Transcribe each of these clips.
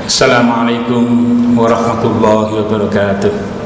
Assalamualaikum warahmatullahi wabarakatuh.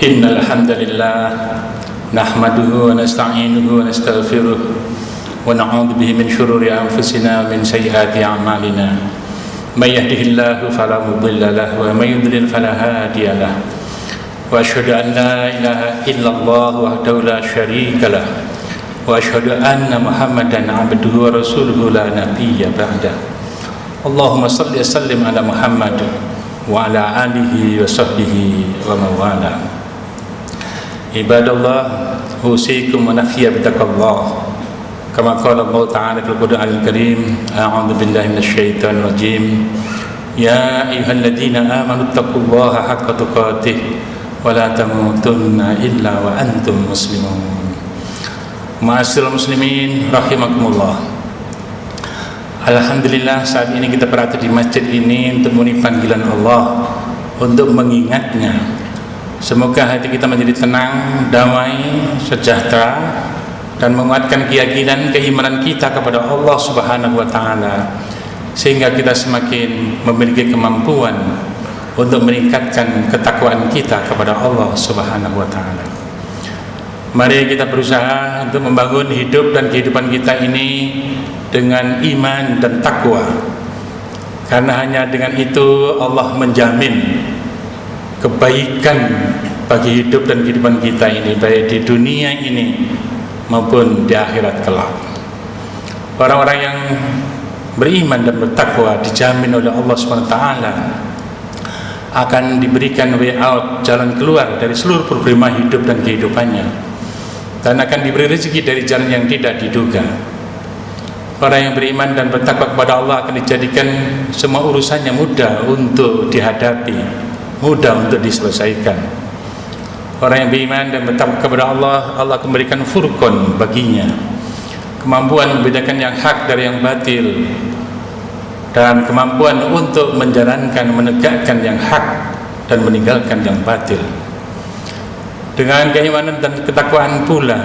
Innal hamdalillah nahmaduhu wa nasta'inuhu wa nastaghfiruh wa na'udzu bihi min shururi anfusina wa min sayyiati a'malina. May yahdihillahu fala mudilla lahu wa may yudlil fala hadiya lahu. Wa asyhadu an la ilaha illallah wahdahu la syarika lah. Wa asyhadu anna Muhammadan 'abduhu wa rasuluhu la nabiyya ba'da. Allahumma shalli wa sallim ala Muhammad wa ala alihi wa sahbihi wa mawala. Ibadallah, usikum wa nafsiya bittaqwallah. Kama qala Allah Ta'ala fil Qur'anil Karim, a'udzu billahi minasyaitonir rajim. Ya ayyuhalladzina amanu taqullaha haqqa tuqatih wa la tamutunna illa wa antum muslimun. Ma'asyiral muslimin rahimakumullah. Alhamdulillah, saat ini kita berada di masjid ini untuk memenuhi panggilan Allah, untuk mengingatnya. Semoga hati kita menjadi tenang, damai, sejahtera, dan menguatkan keyakinan, keimanan kita kepada Allah Subhanahu wa Ta'ala, sehingga kita semakin memiliki kemampuan untuk meningkatkan ketakwaan kita kepada Allah Subhanahu wa Ta'ala. Mari kita berusaha untuk membangun hidup dan kehidupan kita ini dengan iman dan takwa, karena hanya dengan itu Allah menjamin kebaikan bagi hidup dan kehidupan kita ini, baik di dunia ini maupun di akhirat kelak. Orang-orang yang beriman dan bertakwa dijamin oleh Allah SWT akan diberikan way out, jalan keluar dari seluruh problema hidup dan kehidupannya, dan akan diberi rezeki dari jalan yang tidak diduga. Orang yang beriman dan bertakwa kepada Allah akan dijadikan semua urusannya mudah untuk dihadapi, mudah untuk diselesaikan. Orang yang beriman dan bertakwa kepada Allah, Allah akan memberikan furqan baginya, kemampuan membedakan yang hak dari yang batil, dan kemampuan untuk menjalankan, menegakkan yang hak dan meninggalkan yang batil. Dengan keimanan dan ketakwaan pula,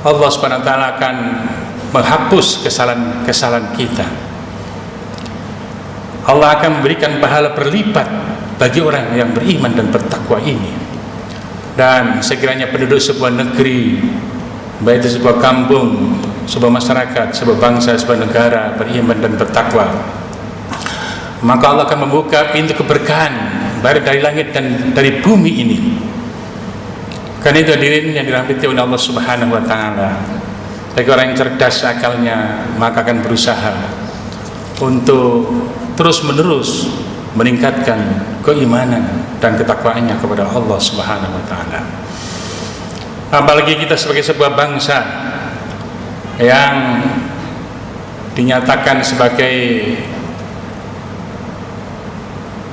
Allah SWT akan menghapus kesalahan-kesalahan kita. Allah akan memberikan pahala berlipat bagi orang yang beriman dan bertakwa ini. Dan sekiranya penduduk sebuah negeri, baik itu sebuah kampung, sebuah masyarakat, sebuah bangsa, sebuah negara beriman dan bertakwa, maka Allah akan membuka pintu keberkahan baik dari langit dan dari bumi ini. Karena itu hadirin yang dirahmati oleh Allah Subhanahu wa Ta'ala, bagi orang yang cerdas akalnya, maka akan berusaha untuk terus-menerus meningkatkan keimanan dan ketakwaannya kepada Allah Subhanahu wa Ta'ala. Apalagi kita sebagai sebuah bangsa yang dinyatakan sebagai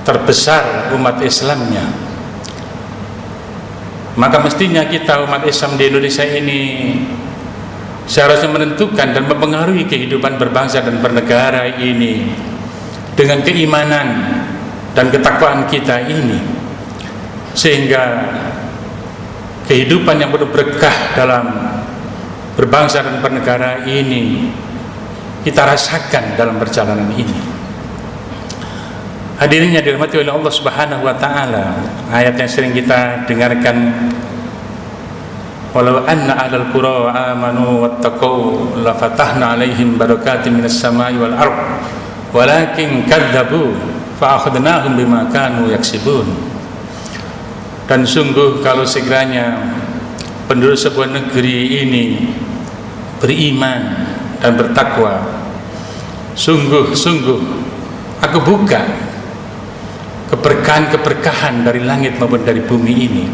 terbesar umat Islamnya, maka mestinya kita umat Islam di Indonesia ini seharusnya menentukan dan mempengaruhi kehidupan berbangsa dan bernegara ini dengan keimanan dan ketakwaan kita ini, sehingga kehidupan yang penuh berkah dalam berbangsa dan bernegara ini kita rasakan dalam perjalanan ini. Hadirin yang dirahmati oleh Allah Subhanahu wa Ta'ala, ayat yang sering kita dengarkan, walau anna ahlal qura amanu wattaqau la fatahna alaihim barakatin minas samai wal ard walakin kadzabu fa akhadnahum bima kanu yaksibun. Dan sungguh kalau sekiranya penduduk sebuah negeri ini beriman dan bertakwa, sungguh-sungguh aku buka keberkahan-keberkahan dari langit maupun dari bumi ini.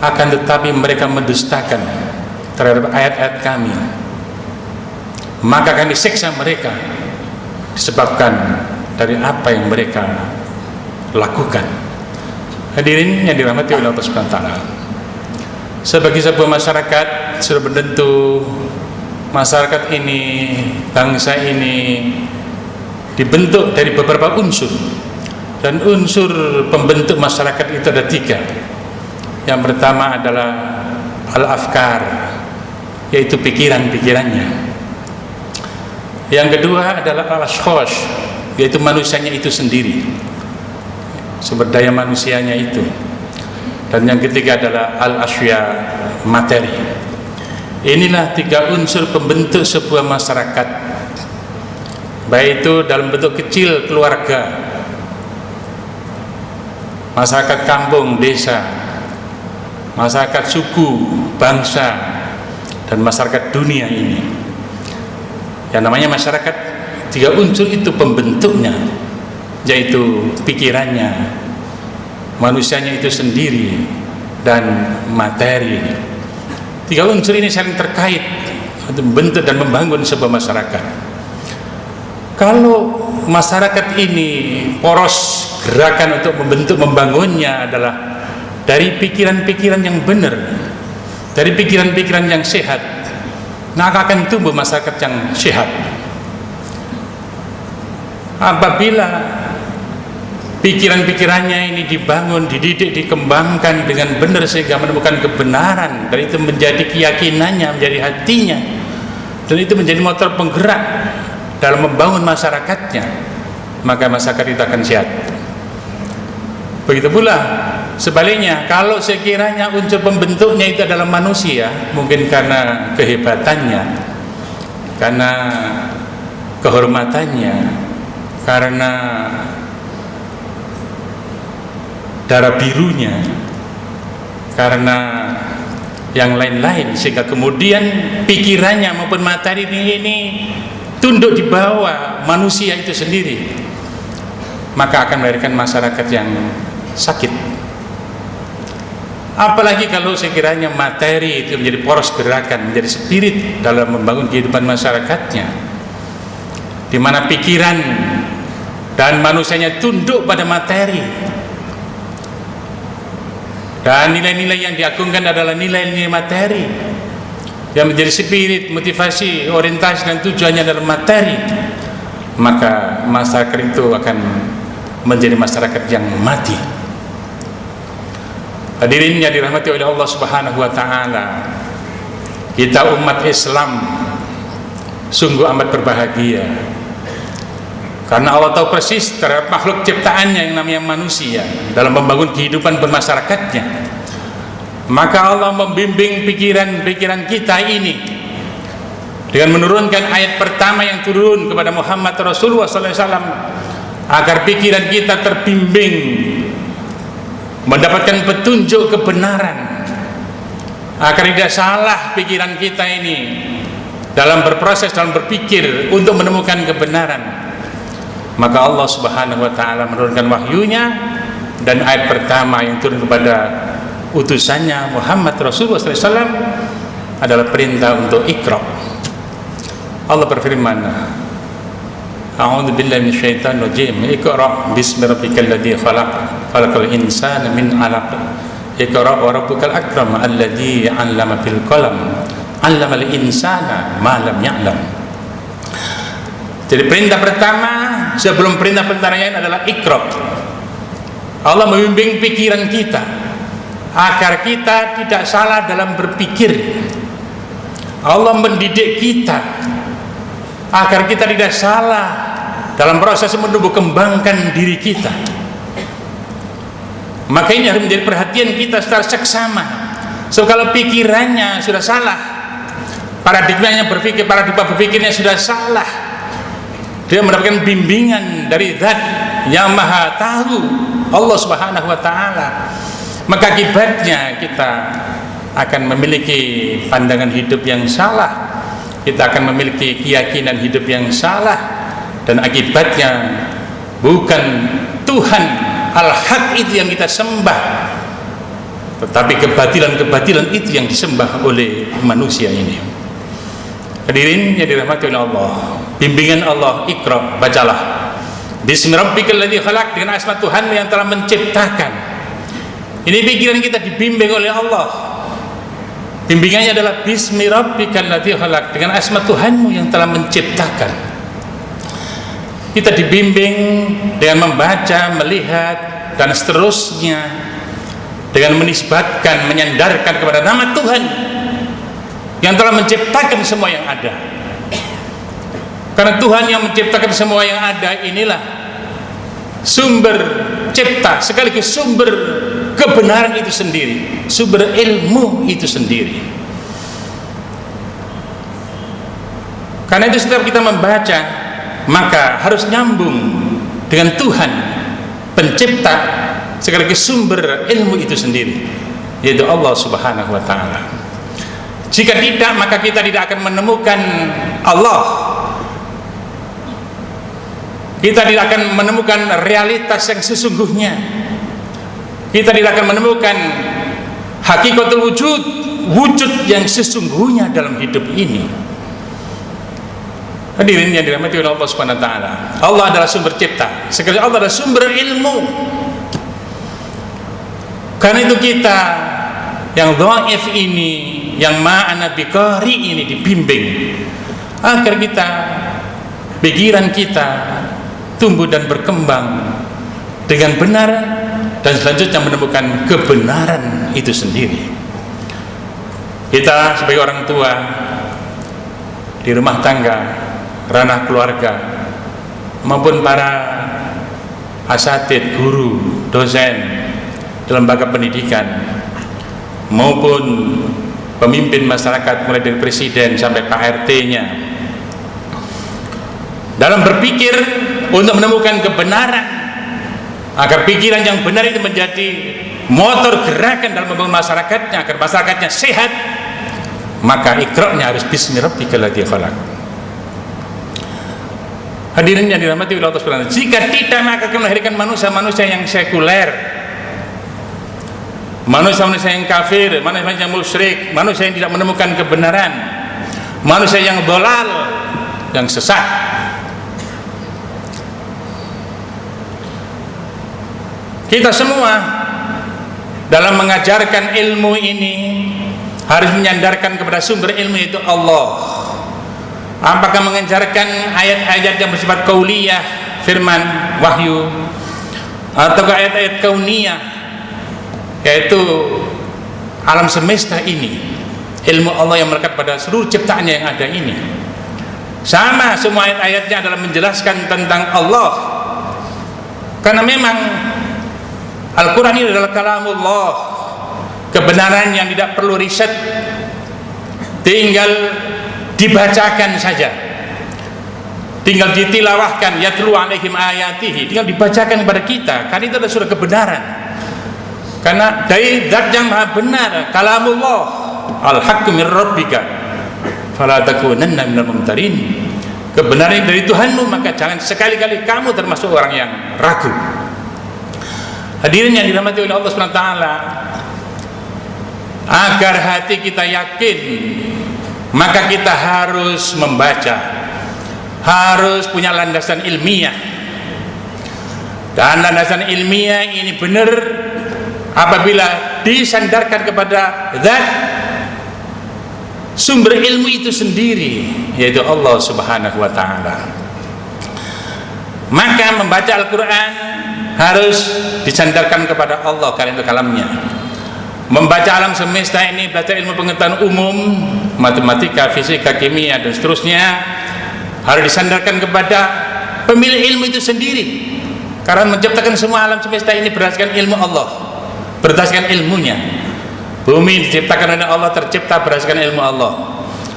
Akan tetapi mereka mendustakan terhadap ayat-ayat kami, maka akan disiksa mereka disebabkan dari apa yang mereka lakukan. Hadirin yang dirahmati oleh Allah Subhanahu wa Ta'ala, sebagai sebuah masyarakat sudah bertentu masyarakat ini, bangsa ini dibentuk dari beberapa unsur, dan unsur pembentuk masyarakat itu ada 3. Yang pertama adalah al-afkar, yaitu pikiran-pikirannya. Yang kedua adalah al-ashkhosh, yaitu manusianya itu sendiri, sumber daya manusianya itu. Dan yang ketiga adalah al-asya, materi. Inilah 3 unsur pembentuk sebuah masyarakat, baik itu dalam bentuk kecil keluarga, masyarakat kampung, desa, masyarakat suku, bangsa, dan masyarakat dunia ini. Yang namanya masyarakat, 3 unsur itu pembentuknya, yaitu pikirannya, manusianya itu sendiri, dan materi. 3 unsur ini saling terkait untuk membentuk dan membangun sebuah masyarakat. Kalau masyarakat ini poros gerakan untuk membentuk, membangunnya adalah dari pikiran-pikiran yang benar, dari pikiran-pikiran yang sehat, maka akan tumbuh masyarakat yang sehat. Apabila pikiran-pikirannya ini dibangun, dididik, dikembangkan dengan benar sehingga menemukan kebenaran, dan itu menjadi keyakinannya, menjadi hatinya, dan itu menjadi motor penggerak dalam membangun masyarakatnya, maka masyarakat itu akan sehat. Begitu pula sebaliknya, kalau sekiranya unsur pembentuknya itu adalah manusia, mungkin karena kehebatannya, karena kehormatannya, karena darah birunya, karena yang lain-lain, sehingga kemudian pikirannya maupun materi ini tunduk di bawah manusia itu sendiri, maka akan melahirkan masyarakat yang sakit. Apalagi kalau sekiranya materi itu menjadi poros gerakan, menjadi spirit dalam membangun kehidupan masyarakatnya, di mana pikiran dan manusianya tunduk pada materi, dan nilai-nilai yang diagungkan adalah nilai-nilai materi, yang menjadi spirit, motivasi, orientasi, dan tujuannya adalah materi, maka masyarakat itu akan menjadi masyarakat yang mati. Hadirin yang dirahmati oleh Allah Subhanahu wa Ta'ala, kita umat Islam sungguh amat berbahagia, karena Allah tahu persis terhadap makhluk ciptaannya yang namanya manusia dalam membangun kehidupan bermasyarakatnya. Maka Allah membimbing pikiran-pikiran kita ini dengan menurunkan ayat pertama yang turun kepada Muhammad Rasulullah SAW, agar pikiran kita terbimbing, mendapatkan petunjuk kebenaran, agar tidak salah pikiran kita ini dalam berproses, dalam berpikir untuk menemukan kebenaran. Maka Allah Subhanahu wa Ta'ala menurunkan wahyunya, dan ayat pertama yang turun kepada utusannya Muhammad Rasulullah SAW adalah perintah untuk Iqra. Allah berfirman, A'udzu billahi minasyaitonir rajim. Iqra bismi rabbikal ladzi khalaq, khalaqal insana min 'alaq. Iqra wa rabbukal akram alladzi 'allama bil qalam, 'allamal insana ma lam ya'lam. Jadi perintah pertama sebelum perintah-perintah lain adalah Iqra. Allah membimbing pikiran kita agar kita tidak salah dalam berpikir. Allah mendidik kita agar kita tidak salah dalam proses menumbuh kembangkan diri kita. Maka ini harus menjadi perhatian kita secara seksama. So kalau pikirannya sudah salah, paradigmanya berpikir, paradigma berpikirnya sudah salah, dia mendapatkan bimbingan dari Zat yang Maha Tahu, Allah Subhanahu wa Ta'ala, maka akibatnya kita akan memiliki pandangan hidup yang salah, kita akan memiliki keyakinan hidup yang salah, dan akibatnya bukan Tuhan Al-Haq itu yang kita sembah, tetapi kebatilan-kebatilan itu yang disembah oleh manusia ini. Hadirin yang dirahmati oleh Allah, bimbingan Allah, Iqra, bacalah bismi rabbikal ladzi khalaq, dengan asma Tuhan yang telah menciptakan. Ini pikiran kita dibimbing oleh Allah. Bimbingannya adalah bismi rabbikal ladzi khalaq, dengan asma Tuhanmu yang telah menciptakan. Kita dibimbing dengan membaca, melihat, dan seterusnya, dengan menisbatkan, menyandarkan kepada nama Tuhan yang telah menciptakan semua yang ada. Karena Tuhan yang menciptakan semua yang ada inilah sumber cipta sekaligus sumber kebenaran itu sendiri, sumber ilmu itu sendiri. Karena itu setiap kita membaca maka harus nyambung dengan Tuhan pencipta sekaligus sumber ilmu itu sendiri, yaitu Allah Subhanahu wa Ta'ala. Jika tidak, maka kita tidak akan menemukan Allah, kita tidak akan menemukan realitas yang sesungguhnya, kita tidak akan menemukan hakikatul wujud, wujud yang sesungguhnya dalam hidup ini. Hadirin yang dirahmati oleh Allah Subhanahu wa Ta'ala, Allah adalah sumber cipta sekaligus Allah adalah sumber ilmu. Karena itu kita yang dhaif ini, yang ma'ana biqari ini dibimbing agar kita, pikiran kita tumbuh dan berkembang dengan benar dan selanjutnya menemukan kebenaran itu sendiri. Kita sebagai orang tua di rumah tangga, ranah keluarga, maupun para asatid, guru, dosen di lembaga pendidikan, maupun pemimpin masyarakat mulai dari presiden sampai Pak RT-nya, dalam berpikir untuk menemukan kebenaran agar pikiran yang benar itu menjadi motor gerakan dalam membangun masyarakatnya agar masyarakatnya sehat, maka iqra'nya harus bismi rabbikal ladzi khalaq. Hadirin yang dirahmati oleh Allah Subhanahu wa Ta'ala, jika tidak maka akan melahirkan manusia-manusia yang sekuler, manusia-manusia yang kafir, manusia yang musyrik, manusia yang tidak menemukan kebenaran, manusia yang dhalal, yang sesat. Kita semua dalam mengajarkan ilmu ini harus menyandarkan kepada sumber ilmu, yaitu Allah. Apakah mengajarkan ayat-ayat yang bersifat qauliyah, firman, wahyu, atau ayat-ayat kauniyah, yaitu alam semesta ini, ilmu Allah yang melekat pada seluruh ciptaannya yang ada ini. Sama, semua ayat-ayatnya adalah menjelaskan tentang Allah. Karena memang Al-Quran ini adalah kalamullah, kebenaran yang tidak perlu riset, tinggal dibacakan saja, tinggal ditilawahkan, yatlu alaihim ayatihi, tinggal dibacakan kepada kita, karena itu adalah sudah kebenaran. Karena dari zat yang maha benar, kalamullah, al-haqqu min rabbika fala takunanna minal mumtarin, kebenaran dari Tuhanmu, maka jangan sekali-kali kamu termasuk orang yang ragu. Hadirin yang dirahmati oleh Allah Subhanahu wa Ta'ala, agar hati kita yakin, maka kita harus membaca, harus punya landasan ilmiah. Dan landasan ilmiah ini benar apabila disandarkan kepada zat sumber ilmu itu sendiri, yaitu Allah Subhanahu wa Ta'ala. Maka membaca Al-Quran harus disandarkan kepada Allah, karena itu kalamnya. Membaca alam semesta ini, belajar ilmu pengetahuan umum, matematika, fisika, kimia, dan seterusnya, harus disandarkan kepada pemilik ilmu itu sendiri. Karena menciptakan semua alam semesta ini berdasarkan ilmu Allah, berdasarkan ilmunya. Bumi diciptakan oleh Allah, tercipta berdasarkan ilmu Allah.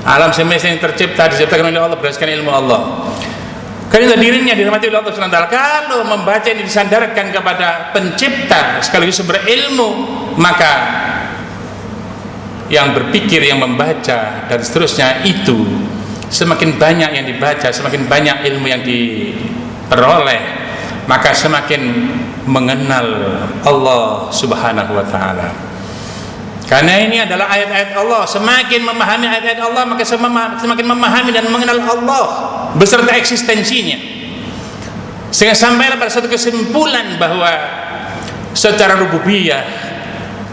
Alam semesta yang tercipta diciptakan oleh Allah berdasarkan ilmu Allah. Karena dirinya dirahmati oleh Allah SWT, kalau membaca ini disandarkan kepada pencipta sekaligus sumber ilmu, maka yang berpikir, yang membaca, dan seterusnya itu semakin banyak yang dibaca, semakin banyak ilmu yang diperoleh, maka semakin mengenal Allah Subhanahu wa Ta'ala. Karena ini adalah ayat-ayat Allah. Semakin memahami ayat-ayat Allah, maka semakin memahami dan mengenal Allah beserta eksistensinya, sehingga sampailah pada satu kesimpulan bahwa secara rububiyah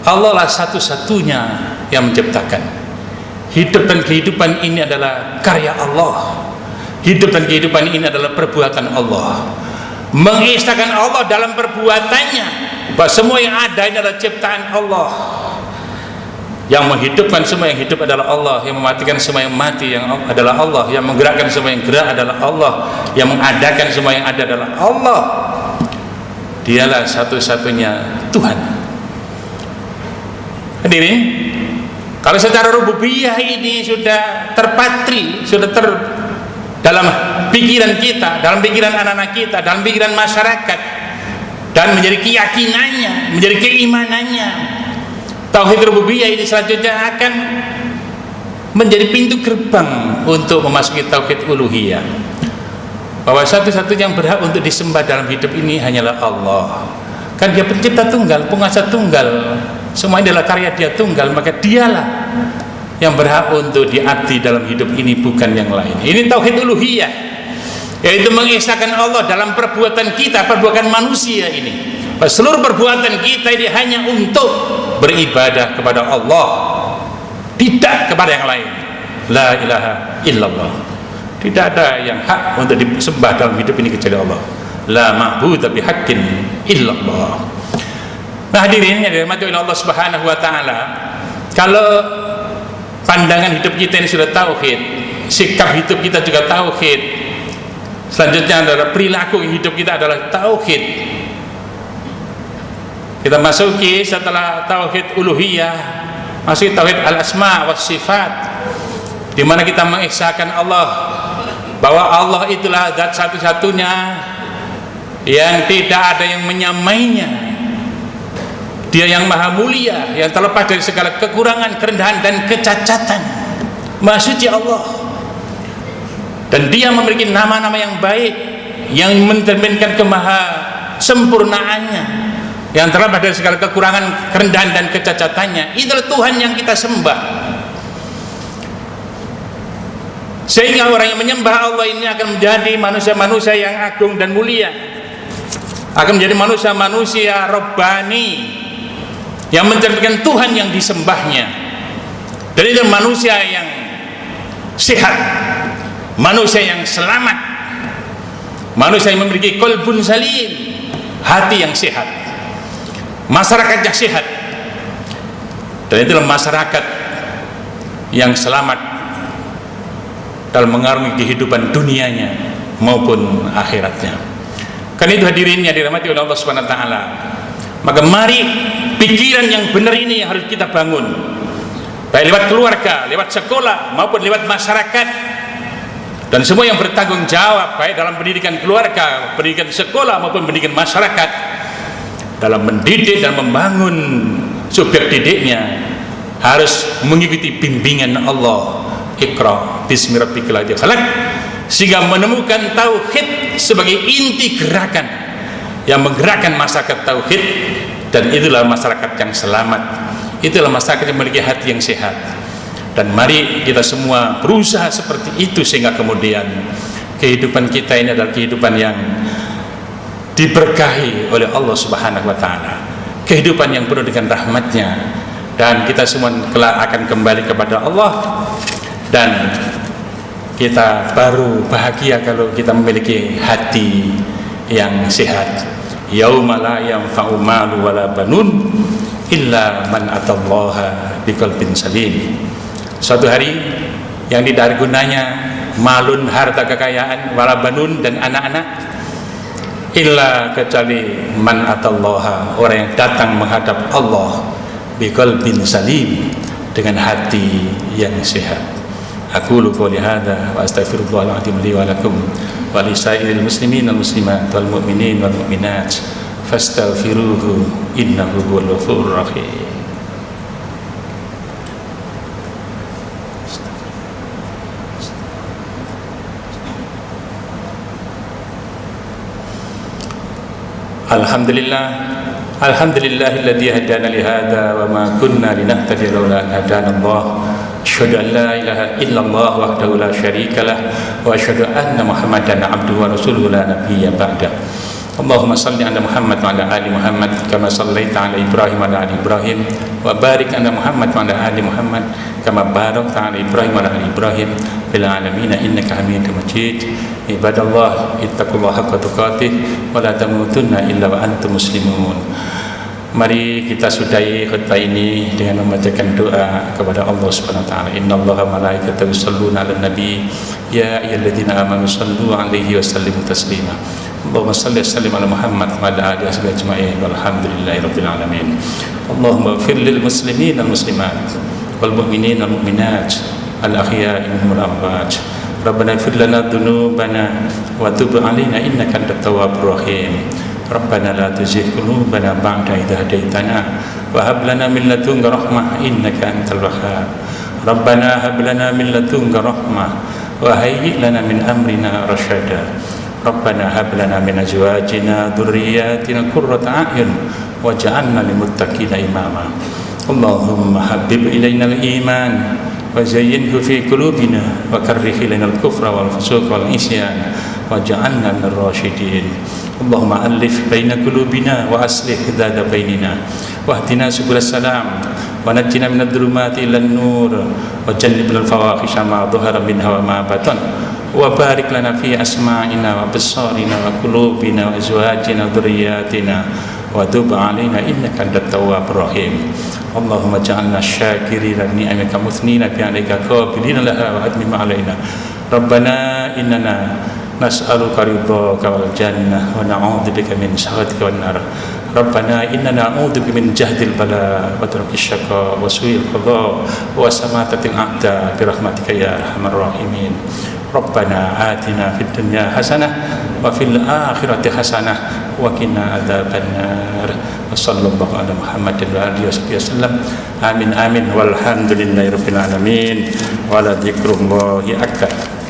Allah lah satu-satunya yang menciptakan. Hidup dan kehidupan ini adalah karya Allah. Hidup dan kehidupan ini adalah perbuatan Allah. Mengisahkan Allah dalam perbuatannya, bahwa semua yang ada ini adalah ciptaan Allah. Yang menghidupkan semua yang hidup adalah Allah, yang mematikan semua yang mati yang adalah Allah, yang menggerakkan semua yang gerak adalah Allah, yang mengadakan semua yang ada adalah Allah. Dialah satu-satunya Tuhan. Hadirin, kalau secara rububiyah ini sudah terpatri, sudah dalam pikiran kita, dalam pikiran anak-anak kita, dalam pikiran masyarakat, dan menjadi keyakinannya, menjadi keimanannya, tauhid rububiyah ini selanjutnya akan menjadi pintu gerbang untuk memasuki tauhid uluhiyah, bahwa satu-satunya yang berhak untuk disembah dalam hidup ini hanyalah Allah. Kan Dia pencipta tunggal, penguasa tunggal, semua adalah karya Dia tunggal, maka Dialah yang berhak untuk diabdi dalam hidup ini, bukan yang lain. Ini tauhid uluhiyah, yaitu mengesahkan Allah dalam perbuatan kita, perbuatan manusia ini. Seluruh perbuatan kita ini hanya untuk beribadah kepada Allah, tidak kepada yang lain. La ilaha illallah. Tidak ada yang hak untuk disembah dalam hidup ini kecuali Allah. La ma'budu bihaqqin illallah. Nah, hadirin yang dirahmati oleh Allah Subhanahu wa taala, kalau pandangan hidup kita ini sudah tauhid, sikap hidup kita juga tauhid, selanjutnya adalah perilaku hidup kita adalah tauhid. Kita masuki setelah tauhid uluhiyah, masuk tauhid al-asma wa sifat, di mana kita mengesahkan Allah, bahwa Allah itulah zat satu-satunya yang tidak ada yang menyamainya. Dia yang maha mulia, yang terlepas dari segala kekurangan, kerendahan dan kecacatan. Maha suci Allah, dan Dia memiliki nama-nama yang baik yang mencerminkan kemaha sempurnaannya, yang terlepas dari segala kekurangan, kerendahan dan kecacatannya. Itulah Tuhan yang kita sembah. Sehingga orang yang menyembah Allah ini akan menjadi manusia-manusia yang agung dan mulia, akan menjadi manusia-manusia Rabbani yang mencerminkan Tuhan yang disembahnya. Dan itu manusia yang sehat, manusia yang selamat, manusia yang memiliki qalbun salim, hati yang sehat, masyarakat yang sehat. Dan itulah masyarakat yang selamat dalam mengarungi kehidupan dunianya maupun akhiratnya. Karena itu hadirin yang dirahmati oleh Allah Subhanahu wa taala, maka mari pikiran yang benar ini yang harus kita bangun, baik lewat keluarga, lewat sekolah maupun lewat masyarakat, dan semua yang bertanggung jawab baik dalam pendidikan keluarga, pendidikan sekolah maupun pendidikan masyarakat, dalam mendidik dan membangun subjek didiknya harus mengikuti bimbingan Allah. Iqra bismi rabbikal ladzi khalaq, sehingga menemukan tauhid sebagai inti gerakan yang menggerakkan masyarakat tauhid. Dan itulah masyarakat yang selamat, itulah masyarakat yang memiliki hati yang sehat. Dan mari kita semua berusaha seperti itu, sehingga kemudian kehidupan kita ini adalah kehidupan yang diberkahi oleh Allah Subhanahu wa taala, kehidupan yang penuh dengan rahmatnya, dan kita semua kelak akan kembali kepada Allah. Dan kita baru bahagia kalau kita memiliki hati yang sehat. Yauma la yanfa'u malu wala banun illa man atallaha biqalbin salim. Suatu hari yang tidak ada gunanya malun, harta kekayaan, wala banun, dan anak-anak, illa kecuali man atallaha, orang yang datang menghadap Allah biqalbin salim, dengan hati yang sehat. Aku qouli hadza wa astaghfirullahal azim li wa lakum wa li sa'iril muslimin wal muslimat wal mu'minin wal mu'minat fastaghfiruhu innahu huwal ghafurur rahim. Alhamdulillahilladzi hadana li hadza wa ma kunna linahtadiya laula an hadana Allah. Asyhadu an la ilaha illallah wahdahu la syarikalah wa asyhadu anna Muhammadan abduhu wa rasuluhu la nabiyya ba'da. Allahumma salli ala Muhammad wa ala ali Muhammad kama sallaita ala Ibrahim wa ala ali Ibrahim wa barik ala Muhammad wa ala ali Muhammad kama barakta ala Ibrahim wa ala ali Ibrahim fil alamin innaka Hamidum Majid. Ibadallah ittaqullaha haqqa tuqatih wa la tamutunna illa wa antum muslimun. Mari kita sudahi khutbah ini dengan membacakan doa kepada Allah Subhanahu wa taala. Innallaha malaikatahu yusholluna 'alan nabi ya ayyuhalladzina amanu shallu 'alaihi wa sallimu taslima. Allahumma salli wa sallim ala Muhammad wa ala alihi wa ajma'in walhamdulillahi rabbil alamin. Allahumma ighfir lil muslimin wal muslimat wal mu'minin wal mu'minat al ahya'i minhum wal amwat. Rabbana ighfir lana dhunubana wa tub 'alaina innaka antat tawwabur rahim. Rabbana la tuzigh qulubana ba'da idh hadaytana wa hab lana min ladunka rahmah innaka antal wahhab. Rabbana hab lana min ladunka rahmah wa hayyi' lana min amrina rasyada. Rabbana hab lana min azwajina dhurriyyatina qurrata a'yun waj'alna lil muttaqina imama. Allahumma habbib ilaina al-iman wa zayyinhu fi qulubina wa karrih ilaina al-kufra wal fusuq wal isyan waj'alna minal rasyidin. Allahumma alif baina qulubina wa aslih dhata bainina wahdina subulas salam wa najjina minadh dhulumati ilan nur wa jannibna al-fawahisha ma dhahara minha wa ma batan wa barik lana fi asma'ina wa absarina wa qulubina wa azwajina wa dhurriyyatina wa tub 'alaina innaka antat tawwabur rahim. Allahumma ja'alna syakirina li ni'amika muthnina bi 'alaika qabilina laha wa admima 'alaina. Rabbana innana nas'aluka ridhaka wal jannah wa na'udzubika min sakhatika wan nar. Rabbana innana na'udzubika min jahdil bala wa tarkis syaqa wa su'il qada wa samatatil a'da bi rahmatika ya arhamar rahimin. Rabbana atina fid dunya hasanah wa fil akhirati hasanah wa qina adzabannar. Wa sallallahu ala Muhammadin wa alihi wasallam. Amin amin walhamdulillahi rabbil alamin. Wa la dzikrullahi akbar.